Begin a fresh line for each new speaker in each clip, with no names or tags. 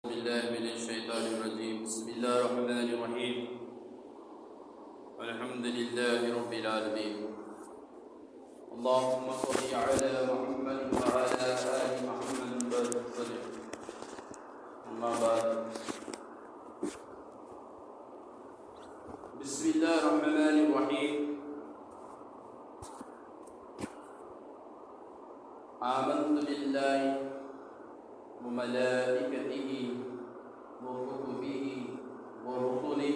بالله من الشيطان الرجيم بسم الله الرحمن الرحيم الحمد لله رب العالمين اللهم صل على محمد وعلى آل محمد وسلم أما بعد بسم الله الرحمن الرحيم آمنت بالله وملائكته وكتبه ورسله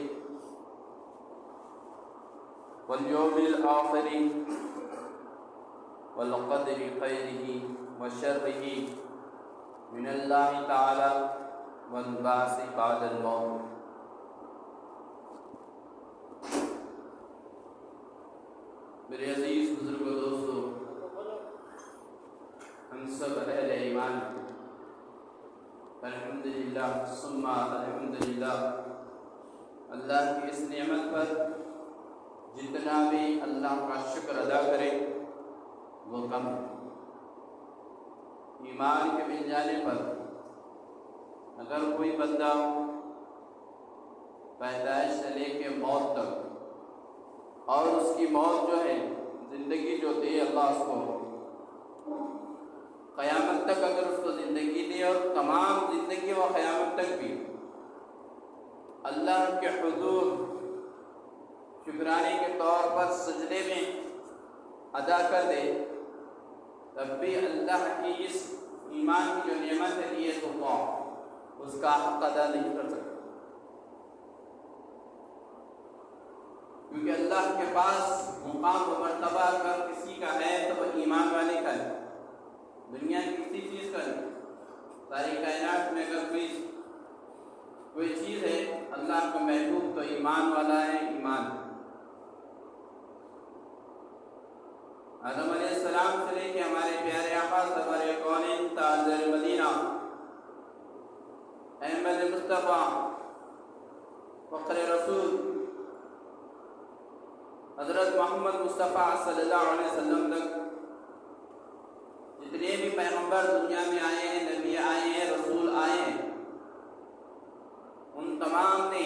واليوم الآخر والقدر خيره وشره من الله تعالى والبعث بعد الموت. میرے عزیز بزرگ و دوستو، ہم سب اہل ایمان الحمدللہ ثم الحمدللہ اللہ کی اس نعمت پر جتنا بھی اللہ کا شکر ادا کرے وہ کم ہے. ایمان کے مل جانے پر اگر کوئی بندہ پیدائش سے لے کے موت تک اور اس کی موت جو ہے زندگی جو دے اللہ اس کو قیامت تک اگر اس کو زندگی دے اور تمام زندگی و قیامت تک بھی اللہ کے حضور شکرانے کے طور پر سجدے میں ادا کر دے تب بھی اللہ کی اس ایمان کی جو نعمت ہے یہ تو اس کا حق ادا نہیں کر سکتا، کیونکہ اللہ کے پاس مقام و مرتبہ اگر کسی کا ہے تو وہ ایمان والے کا ہے. دنیا کی کسی چیز کا نہیں. ساری کائنات میں اگر کوئی چیز ہے اللہ کا محبوب تو ایمان والا ہے. ایمان آدم علیہ السلام سے لے کے ہمارے پیارے آقا سرور کونین تاجر مدینہ احمد مصطفیٰ فخر رسول حضرت محمد مصطفیٰ صلی اللہ علیہ وسلم تک جتنے بھی پیغمبر دنیا میں آئے ہیں، نبی آئے ہیں، رسول آئے ہیں، ان تمام نے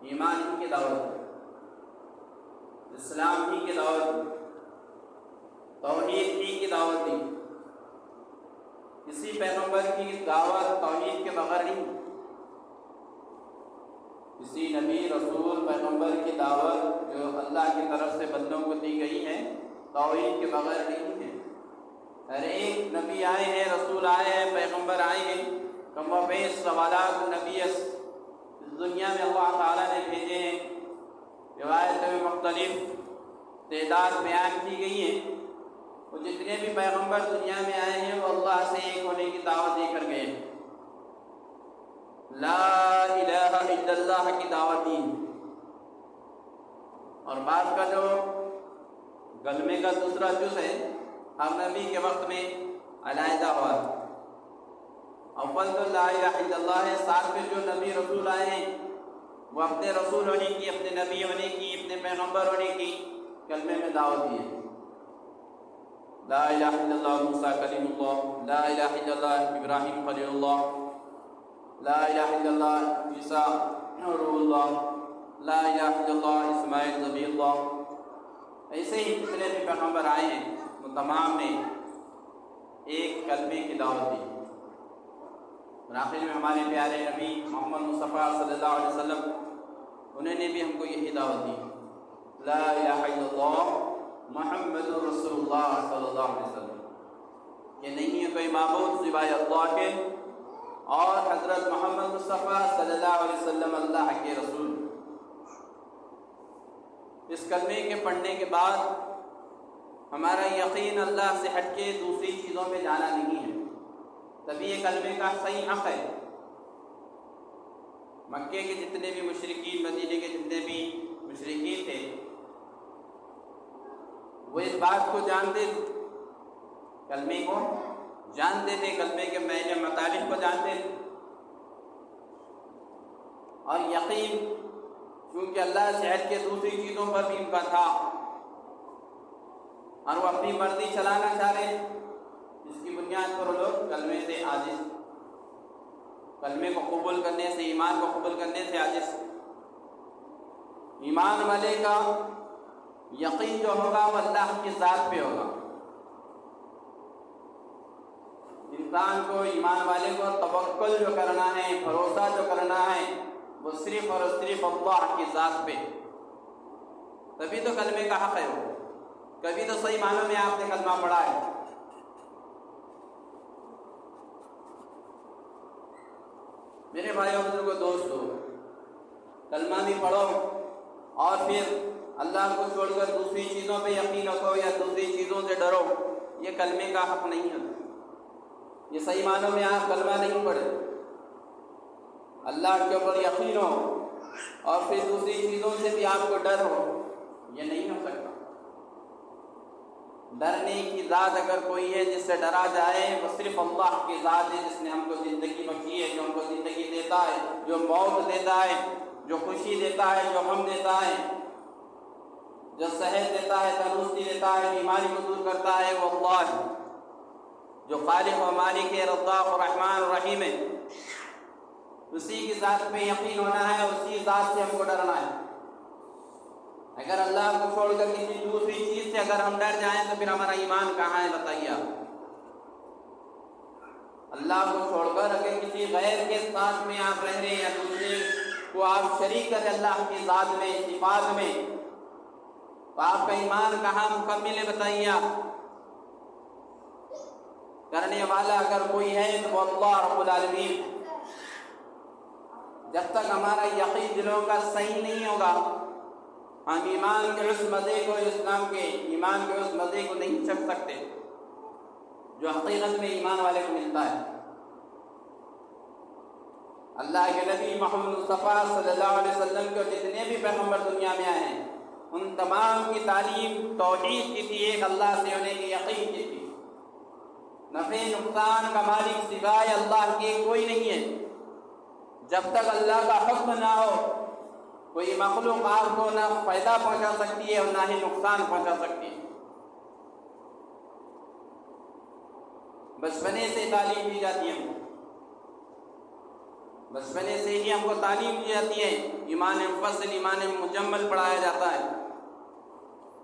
ایمان ہی کی دعوت دی، اسلام ہی کی دعوت دی، توحید ہی کی دعوت دی. کسی پیغمبر کی دعوت توحید کے بغیر نہیں، کسی نبی رسول پیغمبر کی دعوت جو اللہ کی طرف سے بندوں کو دی گئی ہے توحید کے بغیر نہیں ہے. ہر ایک نبی آئے ہیں، رسول آئے ہیں، پیغمبر آئے ہیں، کم و بیش سوالات نبی اس دنیا میں اللہ تعالیٰ نے بھیجے ہیں. روایتوں میں مختلف تعداد بیان کی گئی ہیں. وہ جتنے بھی پیغمبر دنیا میں آئے ہیں وہ اللہ سے ایک ہونے کی دعوت دے کر گئے، لا الہ الا اللہ کی دعوت دی. اور بعد کا جو کلمے کا دوسرا جز ہے ہر نبی کے وقت میں علیحدہ ہوا. اول تو لا الہ الا اللہ ہے، ساتھ میں جو نبی رسول آئے ہیں وہ اپنے رسول ہونے کی، اپنے نبی ہونے کی، اپنے پیغمبر ہونے کی کلمے میں دعوت دی ہے. لا الہ الا اللہ موسیٰ کلیم اللہ، لا الہ الا اللہ ابراہیم خلیل اللہ، لا الہ الا اللہ عیسیٰ روح اللہ، لا الہ الا اللہ اسماعیل ذبیح اللہ. ایسے ہی جتنے بھی پیغمبر آئے ہیں وہ تمام نے ایک کلمے کی دعوت دی. اور آخر میں ہمارے پیارے نبی محمد مصطفیٰ صلی اللہ علیہ وسلم انہوں نے بھی ہم کو یہی دعوت دی، لا الہ الا اللہ محمد رسول اللہ صلی اللہ علیہ وسلم. یہ نہیں ہے کوئی معبود سوائے اللہ کے، اور حضرت محمد مصطفیٰ صلی اللہ علیہ وسلم اللہ کے رسول. اس کلمے کے پڑھنے کے بعد ہمارا یقین اللہ سے ہٹ کے دوسری چیزوں میں جانا نہیں ہے، تبھی یہ کلمے کا صحیح حق ہے. مکے کے جتنے بھی مشرکین، مدینے کے جتنے بھی مشرکین تھے وہ اس بات کو جانتے تھے، کلمے کو جانتے تھے، کلمے کے معنی مطالب کو جانتے تھے. اور یقین کیونکہ اللہ سے ہٹ کے دوسری چیزوں پر بھی ان کا تھا اور وہ اپنی مرضی چلانا چاہ رہے ہیں، جس کی بنیاد پر لوگ کلمے سے عاجز. کلمے کو قبول کرنے سے، ایمان کو قبول کرنے سے عاجز۔ ایمان والے کا یقین جو ہوگا وہ اللہ کی ذات پہ ہوگا۔ انسان کو، ایمان والے کو توکل جو کرنا ہے، بھروسہ جو کرنا ہے، وہ صرف اور صرف اللہ کی ذات پہ، تبھی تو کلمے کا حق ہے وہ، کبھی تو صحیح معنوں میں آپ نے کلمہ پڑھا ہے۔ میرے بھائیوں بزرگوں دوستو، کلمہ بھی پڑھو اور پھر اللہ کو چھوڑ کر دوسری چیزوں پہ یقین رکھو یا دوسری چیزوں سے ڈرو، یہ کلمے کا حق نہیں ہے۔ یہ صحیح معنوں میں آپ کلمہ نہیں پڑھے، اللہ کے اوپر یقین ہو اور پھر دوسری چیزوں سے بھی آپ کو ڈر ہو، یہ نہیں ہو سکتا۔ ڈرنے کی ذات اگر کوئی ہے جس سے ڈرا جائے، وہ صرف اللہ کی ذات ہے، جس نے ہم کو زندگی بخشی ہے، جو ہم کو زندگی دیتا ہے، جو موت دیتا ہے، جو خوشی دیتا ہے، جو غم دیتا ہے، جو صحت دیتا ہے، تندرستی دیتا ہے، بیماری کو دور کرتا ہے، وہ اللہ ہے، جو خالق و مالک ہے، رزاق و رحمان و رحیم ہے۔ اسی کی ذات پہ یقین ہونا ہے، اسی ذات سے ہم کو ڈرنا ہے۔ اگر اللہ کو چھوڑ کر کسی دوسری چیز سے اگر ہم ڈر جائیں تو پھر ہمارا ایمان کہاں ہے بتائیے آپ؟ اللہ کو چھوڑ کر اگر کسی غیر کے ساتھ میں آپ رہ رہے ہیں یا دوسرے کو آپ شریک کریں اللہ کی ذات میں، صفات میں، تو آپ کا ایمان کہاں مکمل ہے بتائیے آپ؟ کرنے والا اگر کوئی ہے تو وہ اللہ رب العالمین۔ جب تک ہمارا یقین دلوں کا صحیح نہیں ہوگا، ہم ایمان کے اس مزے کو، اسلام کے ایمان کے اس مزے کو نہیں چکھ سکتے جو حقیقت میں ایمان والے کو ملتا ہے۔ اللہ کے نبی محمد مصطفیٰ صلی اللہ علیہ وسلم کے جتنے بھی پیغمبر دنیا میں آئے ہیں، ان تمام کی تعلیم توحید کی تھی، ایک اللہ سے ہونے کی یقین کی تھی۔ نفع نقصان کا مالک سوائے اللہ کے کوئی نہیں ہے۔ جب تک اللہ کا حکم نہ ہو، کوئی مخلوق آپ کو نہ فائدہ پہنچا سکتی ہے اور نہ ہی نقصان پہنچا سکتی ہے۔ بچپنے سے تعلیم دی جاتی ہے، بچپنے سے ہی ہم کو تعلیم دی جاتی ہے، ایمان مفصل، ایمان مجمل پڑھایا جاتا ہے۔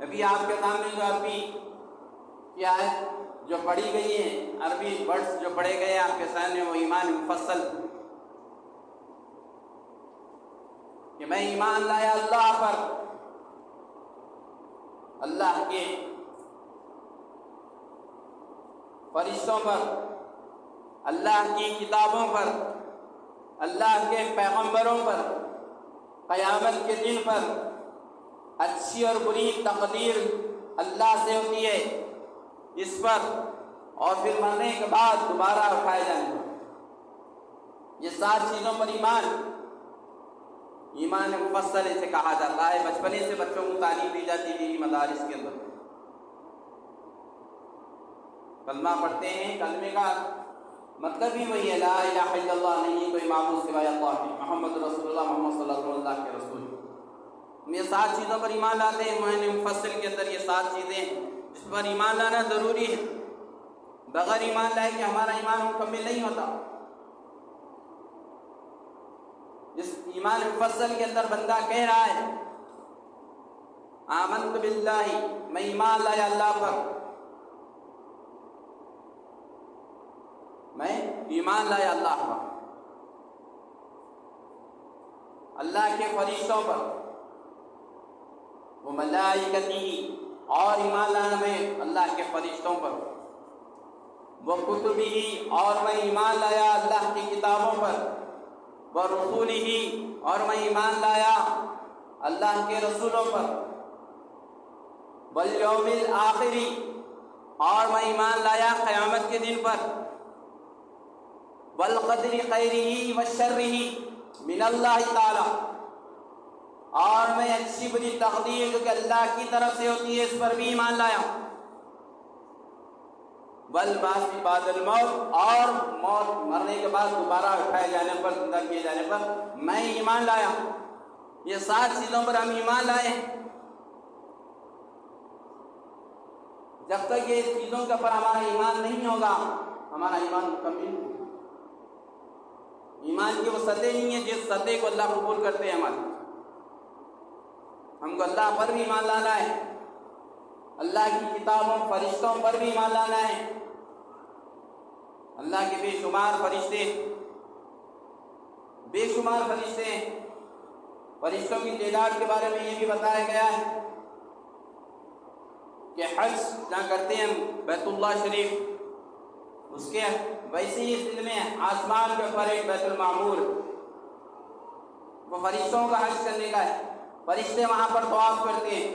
ابھی آپ کے سامنے جو عربی کیا ہے جو پڑھی گئی ہے، عربی ورڈز جو پڑھے گئے آپ کے سامنے، وہ ایمان مفصل، کہ میں ایمان لایا اللہ پر، اللہ کے فرشتوں پر، اللہ کی کتابوں پر، اللہ کے پیغمبروں پر، قیامت کے دن پر اچھی اور بری تقدیر اللہ سے ہوتی ہے اس پر، اور پھر مرنے کے بعد دوبارہ اٹھائے جانے پر، یہ 7 چیزوں پر ایمان مفصل اسے کہا جاتا ہے۔ بچپنے سے بچوں کو تعلیم دی جاتی ہے مدارس کے اندر۔ کلمہ پڑھتے ہیں، کلمے کا مطلب ہی وہی ہے، لا الہ الا اللہ، نہیں کوئی معبود سوائے اللہ کے، محمد رسول اللہ، محمد صلی اللہ علیہ وسلم اللہ کے رسول۔ یہ 7 چیزوں پر ایمان لاتے ہیں۔ ایمان مفصل کے اندر یہ 7 چیزیں جس پر ایمان لانا ضروری ہے، بغیر ایمان لائے کہ ہمارا ایمان مکمل نہیں ہوتا۔ اس ایمان مفصل کے اندر بندہ کہہ رہا ہے آمنت باللہ، میں ایمان لایا اللہ پر، میں ایمان لایا اللہ پر، اللہ کے فرشتوں پر، وہ ملائکتی، اور ایمان لانا میں اللہ کے فرشتوں پر، وہ کتبی، اور میں ایمان لایا اللہ کی کتابوں پر، وہ رسولہ، اور میں ایمان لایا اللہ کے رسولوں پر، والیوم الآخر، اور میں ایمان لایا قیامت کے دن پر، والقدر خیرہ وشرہ من اللہ تعالی، اور میں اچھی بری تقدیر جو کہ اللہ کی طرف سے ہوتی ہے اس پر بھی ایمان لایا، والبعث بعد الموت، اور موت مرنے کے بعد دوبارہ اٹھائے جانے پر، زندہ کیے جانے پر میں ایمان لایا۔ یہ 7 چیزوں پر ہم ایمان لائے۔ جب تک یہ چیزوں کے پر ہمارا ایمان نہیں ہوگا، ہمارا ایمان مکمل نہیں۔ ایمان کی وہ سطح نہیں ہے جس سطح کو اللہ قبول کرتے ہیں ہمارے. ہم کو اللہ پر بھی ایمان لانا ہے، اللہ کی کتابوں فرشتوں پر بھی ایمان لانا ہے. اللہ کے بے شمار فرشتے ہیں. فرشتوں کی تعداد کے بارے میں یہ بھی بتایا گیا ہے کہ حج جہاں کرتے ہیں بیت اللہ شریف، اس کے ویسے ہی سلسلے میں آسمان کے اوپر ایک بیت المعمور، وہ فرشتوں کا حج کرنے کا ہے. فرشتے وہاں پر طواف کرتے ہیں،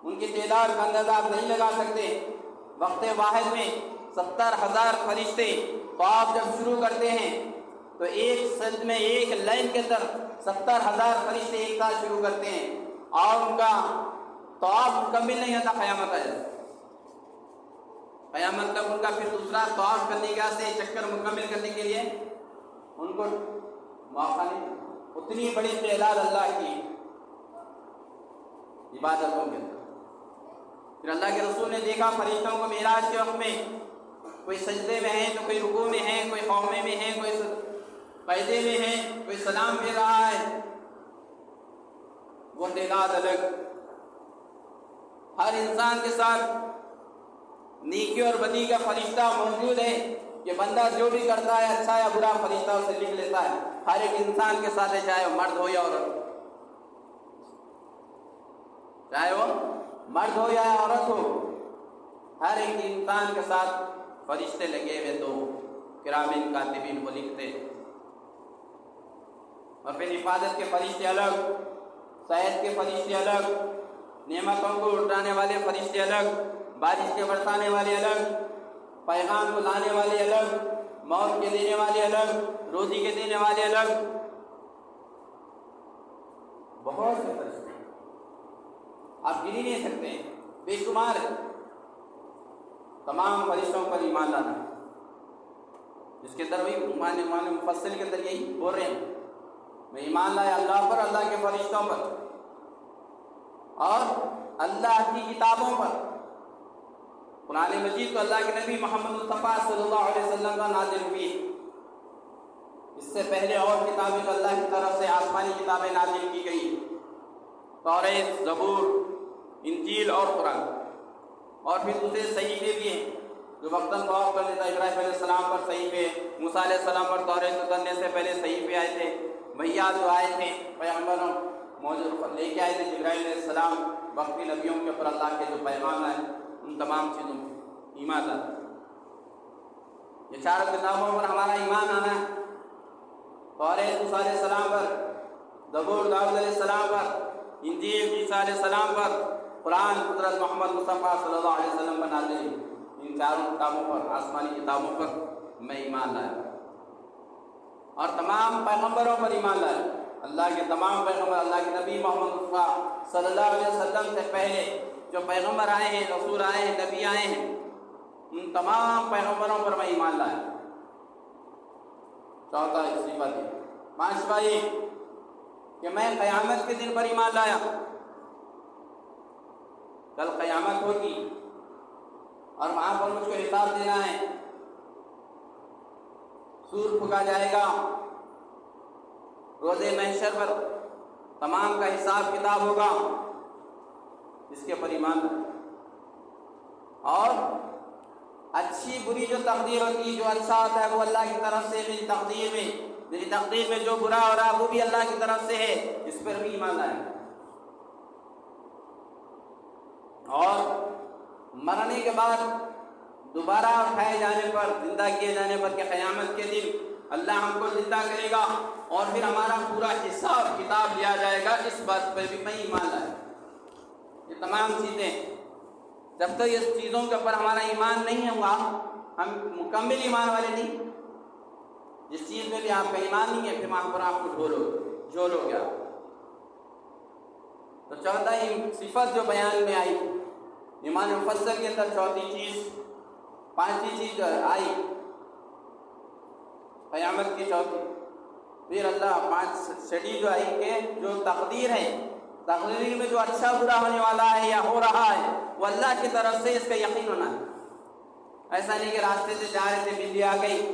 ان کی تعداد کا اندازہ آپ نہیں لگا سکتے. وقت واحد میں 70,000 فرشتے طواف جب شروع کرتے ہیں تو ایک سجد میں ایک لائن کے اندر 70,000 فرشتے ایک ساتھ شروع کرتے ہیں اور ان کا طواف مکمل نہیں ہوتا قیامت آئے. قیامت تک ان کا پھر دوسرا طواف کرنے کے واسطے چکر مکمل کرنے کے لیے ان کو موقع نہیں. اتنی بڑی تعداد اللہ کی عبادتوں کے اندر. پھر اللہ کے رسول نے دیکھا فرشتوں کو معراج کے وقت میں کوئی سجدے میں ہے تو کوئی رکوع میں ہے، کوئی قومے میں ہے، کوئی قیدے میں ہے، کوئی سلام دے رہا ہے. وہ تعداد الگ. ہر انسان کے ساتھ نیکی اور بدی کا فرشتہ موجود ہے کہ بندہ جو بھی کرتا ہے اچھا یا برا فرشتہ اسے لکھ لیتا ہے. ہر ایک انسان کے ساتھ ہے، چاہے وہ مرد ہو یا عورت، چاہے وہ مرد ہو یا عورت ہو، ہر ایک انسان کے ساتھ فرشتے لگے ہوئے تو کرامین کاتبین کو لکھتے. اور پھر حفاظت کے فرشتے الگ، صحت کے فرشتے الگ، نعمتوں کو اٹھانے والے فرشتے الگ، بارش کے برسانے والے الگ، پیغام کو لانے والے الگ، موت کے دینے والے الگ، روزی کے دینے والے الگ. بہت سے فرشتے آپ گن ہی نہیں سکتے ہیں، بے شمار ہے. تمام فرشتوں پر ایمان لانا، جس کے اندر وہی مفصل کے اندر یہی بول رہے ہیں میں ایمان لایا اللہ پر، اللہ کے فرشتوں پر اور اللہ کی کتابوں پر. قرآن مجید تو اللہ کے نبی محمد مصطفیٰ صلی اللہ علیہ وسلم کا نازل ہوئی. اس سے پہلے اور کتابیں تو اللہ کی طرف سے آسمانی کتابیں نازل کی گئی، توریت، زبور، انجیل اور قرآن. اور پھر دوسرے صحیفے بھی ہیں جو وقتاً فوقتاً کر دیتا. ابراہیم علیہ السلام پر صحیفے، موسیٰ علیہ السلام پر توریت اترنے سے پہلے صحیفے آئے تھے. بھیا جو آئے تھے پیغمبروں موجود لے کے آئے تھے جبرائیل علیہ السلام، وقتی نبیوں کے اوپر اللہ کے جو پیغام آئے ان تمام چیزوں پر ایمان لانا. یہ چار کتابوں پر ہمارا ایمان آنا ہے. توریت موسیٰ علیہ السلام پر، زبور داؤد علیہ السلام پر، انجیل عیسیٰ علیہ السلام پر، قرآن حضرت محمد مصطفیٰ صلی اللہ علیہ وسلم پر نازل. ان چاروں کتابوں پر، آسمانی کتابوں پر میں ایمان لایا اور تمام پیغمبروں پر ایمان لایا. اللہ کے تمام پیغمبر، اللہ کے نبی محمد مصطفیٰ صلی اللہ علیہ وسلم سے پہلے جو پیغمبر آئے ہیں، رسول آئے ہیں، نبی آئے ہیں، ان تمام پیغمبروں پر میں ایمان لایا. چوتھا صفت ہے. پانچواں یہ کہ میں قیامت کے دن پر ایمان لایا. کل قیامت ہوگی اور وہاں پر مجھ کو حساب دینا ہے. سور پھونکا جائے گا، روز محشر پر تمام کا حساب کتاب ہوگا. اس کے پر ایمان لایا. اور اچھی بری جو تقدیر ہوتی ہے، جو اچھا ہوتا ہے وہ اللہ کی طرف سے، میری تقدیر میں جو برا ہو رہا ہے وہ بھی اللہ کی طرف سے ہے. اس پر بھی ایمان لایا. اور مرنے کے بعد دوبارہ اٹھائے جانے پر، زندہ کیے جانے پر کہ قیامت کے دن اللہ ہم کو زندہ کرے گا اور پھر ہمارا پورا حساب کتاب لیا جائے گا. اس بات پر بھی میں ایمان لایا. یہ تمام چیزیں جب تک اس چیزوں کے اوپر ہمارا ایمان نہیں ہوگا ہم مکمل ایمان والے نہیں. جس چیز میں بھی آپ کا ایمان نہیں ہے پھر وہاں پر آپ کو جھولو گیا. تو چوتھا صفت جو بیان میں آئی ایمان مفصل کے اندر، چوتھی چیز، پانچویں چیز جو آئی قیامت کی چوتھی، پھر اللہ 5 سٹی جو آئی کہ جو تقدیر ہے، تقدیر میں جو اچھا برا ہونے والا ہے یا ہو رہا ہے وہ اللہ کی طرف سے، اس کا یقین ہونا ہے. ایسا نہیں کہ راستے سے جا رہے تھے بجلی آ گئی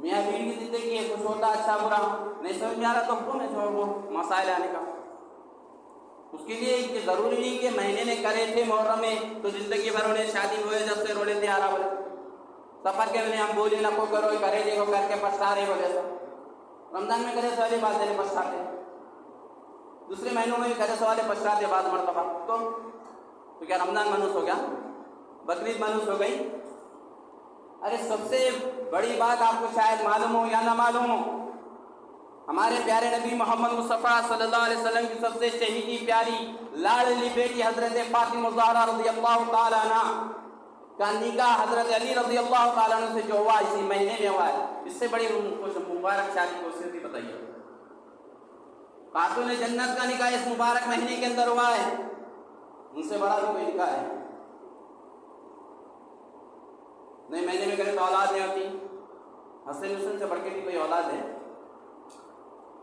میاں بیوی کی زندگی ہے، کچھ ہوتا اچھا برا نہیں سمجھ میں آ رہا تو حکم ہے جو وہ مسائل آنے کا. اس کے لیے یہ ضروری نہیں کہ مہینے میں کرے تھے محرم میں تو زندگی بھر انہیں شادی ہوئے جب سے روڑے تھے آ رہا بولے سفر کے میں ہم بولے نہ کو کرو کرے دیکھو کر کے پچھتا رہے بولے سا. رمضان میں کرے سوالے بات دینے پچھتاتے، دوسرے مہینوں میں بھی کرے سوالے پچھتاتے بعد مرتبہ. تو کیا رمضان منوس ہو گیا؟ بقرعید منوس ہو گئی؟ ارے سب سے بڑی بات آپ کو شاید معلوم ہو یا نہ معلوم ہو، ہمارے پیارے نبی محمد مصطفیٰ صلی اللہ علیہ وسلم کی سب سے چہیتی پیاری لاڈلی بیٹی حضرت فاطمہ الزہرا رضی اللہ تعالیٰ عنہ کا نکاح حضرت علی رضی اللہ تعالیٰ عنہ سے جو ہوا اسی مہینے میں ہوا ہے. اس سے بڑی مبارک شادی کو صرف بتائیے. خاتون جنت کا نکاح اس مبارک مہینے کے اندر ہوا ہے، ان سے بڑا کوئی نکاح ہے نہیں. مہینے میں کرے تو اولاد نہیں ہوتی. حسن حسن سے بڑھ کے بھی کوئی اولاد ہے؟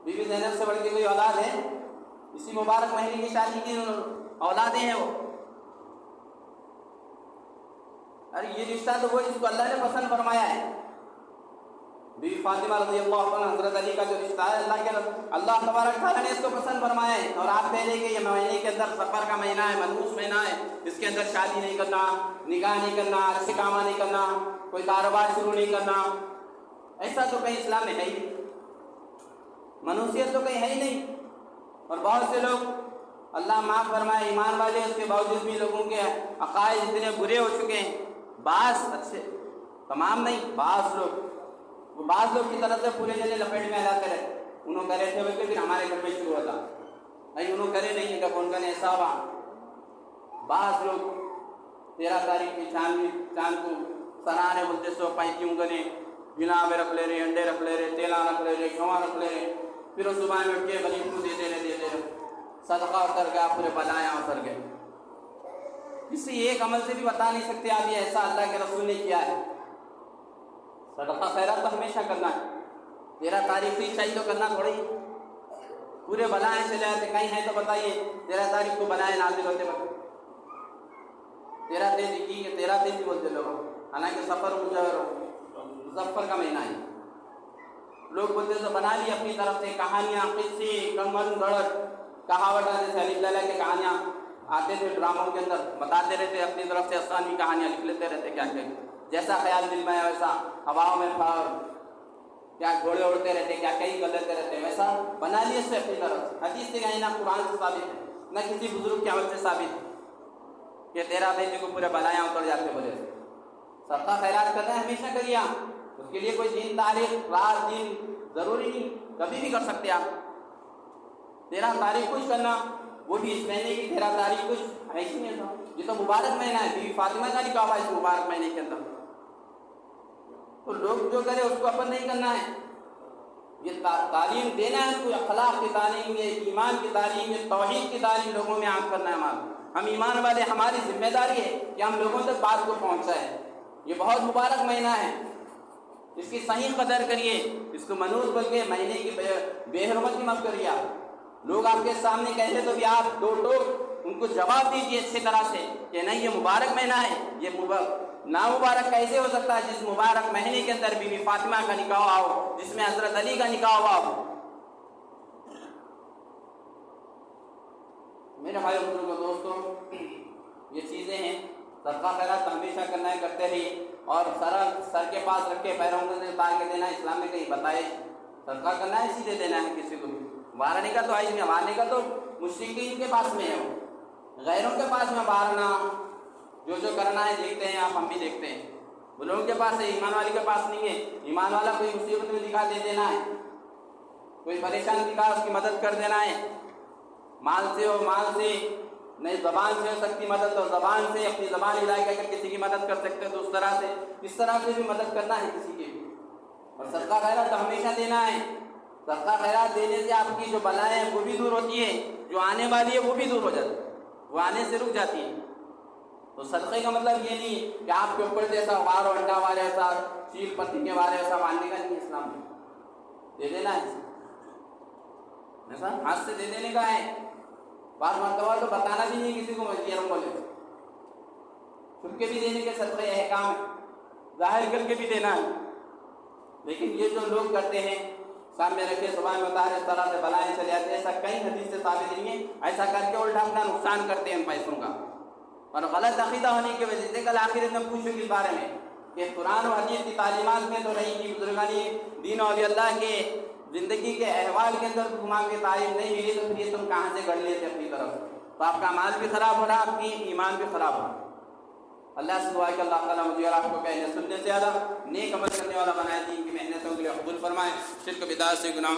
بی بی زینب سے بڑھ کے کوئی اولاد ہے؟ اسی مبارک مہینے کی شادی کی اولادیں ہیں وہ. ارے یہ رشتہ تو وہ جس کو اللہ نے پسند فرمایا ہے. بی بی فاطمہ رضی اللہ عنہ حضرت علی کا جو رشتہ ہے اللہ تبارک تعالیٰ نے اس کو پسند فرمایا ہے. اور آپ پہلے کہ یہ مہینے کے اندر سفر کا مہینہ ہے، منحوس مہینہ ہے، اس کے اندر شادی نہیں کرنا، نکاح نہیں کرنا، اچھے کام نہیں کرنا، کوئی کاروبار شروع نہیں کرنا، ایسا تو کہیں اسلام میں ہے ہی نہیں، منحوسیت تو کہیں ہے ہی نہیں. اور بہت سے لوگ اللہ معاف فرمائے ایمان والے اس کے باوجود بھی لوگوں کے عقائد اتنے برے ہو چکے ہیں. بعض اچھے، تمام نہیں، بعض لوگ کی طرف سے پورے جنے لپیٹ میں علاقے رہے. انہوں کرے تھے بلکہ پھر ہمارے گھر میں شروع ہوتا نہیں، انہوں کرے نہیں ہے کہ کون کا ایسا ہوا. بعض لوگ 13 تاریخ کی چاند کو سرانے بولتے سو پائی کیوں کریں، گنا میں رکھ لے رہے، انڈے رکھ لے رہے، تیلا رکھ لے رہے، گھواں رکھ لے رہے، پھر اس صبح میں اٹھ کے غریب کو دیتے رہے، صدقہ اتر گیا، پورے بلائیں اتر گئے. کسی ایک عمل سے بھی بتا نہیں سکتے آپ یہ ایسا اللہ کے رسول نے کیا ہے. صدقہ خیرات تو ہمیشہ کرنا ہے، 13 تاریخ کی چاہیے تو کرنا تھوڑی. پورے بلائیں چلے آتے، کہیں ہے تو بتائیے 13 تاریخ کو بلائیں نازل ہوتے وقت 13 تیزی کی کہ 13 تیزی بولتے لوگ، حالانکہ سفر مظفر کا مہینہ ہے. لوگ بولتے تو بنا لی اپنی طرف سے کہانیاں، قصے، کمر گڑھ، کہاوت جیسے علی اللہ کی کہانیاں آتے تھے ڈراموں کے اندر، بتاتے رہتے اپنی طرف سے افسانوی کہانیاں لکھ لیتے رہتے. کیا کہ جیسا خیال دل میں ہے ویسا ہواؤں میں کیا گھوڑے اڑتے رہتے، کیا کئی کر لیتے رہتے، ویسا بنا لیے سے اپنی طرف. حدیث سے کہیں نہ قرآن سے ثابت ہے نہ کسی بزرگ کے عمل سے ثابت ہے کہ 13 تیزی کو پورے بلائیں اتر جاتے بولے. صدقہ خیرات کرنا ہے ہمیشہ کریے آپ، اس کے لیے کوئی دن تاریخ رات دن ضروری نہیں، کبھی بھی کر سکتے آپ. 13 تاریخ کچھ کرنا، وہ بھی اس مہینے کی 13 تاریخ کچھ ایسی نہیں تھا. یہ تو مبارک مہینہ ہے، بی بی فاطمہ کا نکاح ہوا اس مبارک مہینے کے اندر. تو لوگ جو کرے اس کو اپن نہیں کرنا ہے. یہ تعلیم دینا ہے، کوئی اخلاق کی تعلیم، یہ ایمان کی تعلیم، یہ توحید کی تعلیم لوگوں میں عام کرنا ہے. ہم ایمان والے، ہماری ذمہ داری ہے کہ ہم لوگوں تک بات کو پہنچائیں. یہ بہت مبارک مہینہ ہے، اس کی صحیح قدر کریے، اس کو منوس بول کے مہینے کی بے حرمتی مت کریے. آپ لوگ آپ کے سامنے کہتے تو بھی آپ دو ٹوک ان کو جواب دیجیے اچھی طرح سے کہ نہیں یہ مبارک مہینہ ہے. یہ نامبارک کیسے ہو سکتا ہے جس مبارک مہینے کے اندر بی بی فاطمہ کا نکاح ہوا ہو، جس میں حضرت علی کا نکاح ہوا ہو. میرے بھائی بزرگوں دوستوں، یہ چیزیں ہیں. صدقہ خیرات ہمیشہ کرنا ہے، کرتے رہیے. اور سر کے پاس رکھ کے پیروں سے اتار کے دینا اسلام میں کہیں بتائے. صدقہ کرنا ہے سیدھے دینا ہے، کسی کو مارنے کا تو آئی نہیں. مارنے کا تو مشرکین کے پاس میں ہے، غیروں کے پاس میں مارنا جو کرنا ہے دیکھتے ہیں آپ، ہم بھی دیکھتے ہیں. وہ لوگوں کے پاس ہے، ایمان والے کے پاس نہیں ہے. ایمان والا کوئی مصیبت میں دکھا دے دینا ہے، کوئی پریشان دکھا اس کی مدد کر دینا ہے. مال سے ہو مال سے نہیں، زبان سے ہو سکتی مدد تو زبان سے، اپنی زبان ہلا کے اگر کسی کی مدد کر سکتے تو اس طرح سے بھی مدد کرنا ہے کسی کی. اور صدقہ خیرات تو ہمیشہ دینا ہے. صدقہ خیرات دینے سے آپ کی جو بلائیں ہیں وہ بھی دور ہوتی ہے، جو آنے والی ہے وہ بھی دور ہو جاتی ہے، وہ آنے سے رک جاتی ہے. تو صدقے کا مطلب یہ نہیں کہ آپ کے اوپر جیسا وار و انڈا والے ایسا چیل پتی کے والے ایسا ماننے کا نہیں. اسلام میں دے دینا ہے، ایسا ہاتھ سے دے دینے کا ہے. بعض مرتبہ تو بتانا بھی نہیں کسی کو، مسجدوں بولے چھپ کے بھی دینے کے صدقے احکام ہے، ظاہر کر کے بھی دینا ہے. لیکن یہ جو لوگ کرتے ہیں سامنے رکھے زبان میں اتارے اس طرح سے بلائیں چلے جاتے ہیں، ایسا کئی حدیث سے ثابت نہیں ہے، ایسا کر کے الٹا اپنا نقصان کرتے ہیں ان پیسوں کا، اور غلط عقیدہ ہونے کی وجہ سے کل آخرت میں پوچھو اس بارے میں کہ قرآن و حدیث کی تعلیمات میں تو رہی کہ بزرگانی دین اور اللہ کے زندگی کے احوال کے اندر تمہارے کی تعلیم نہیں ملی، تو پھر یہ تم کہاں سے گڑھ لیتے اپنی طرف؟ تو آپ کا مال بھی خراب ہو رہا، آپ کی ایمان بھی خراب ہو رہا۔ اللہ سے دعا ہے کہ اللہ تعالیٰ مجھے اور آپ کو کہنے سننے سے زیادہ نیک عمل کرنے والا بنائے، دین کی محنتوں کے لیے قبول فرمائے، شرک بدعت سے گناہوں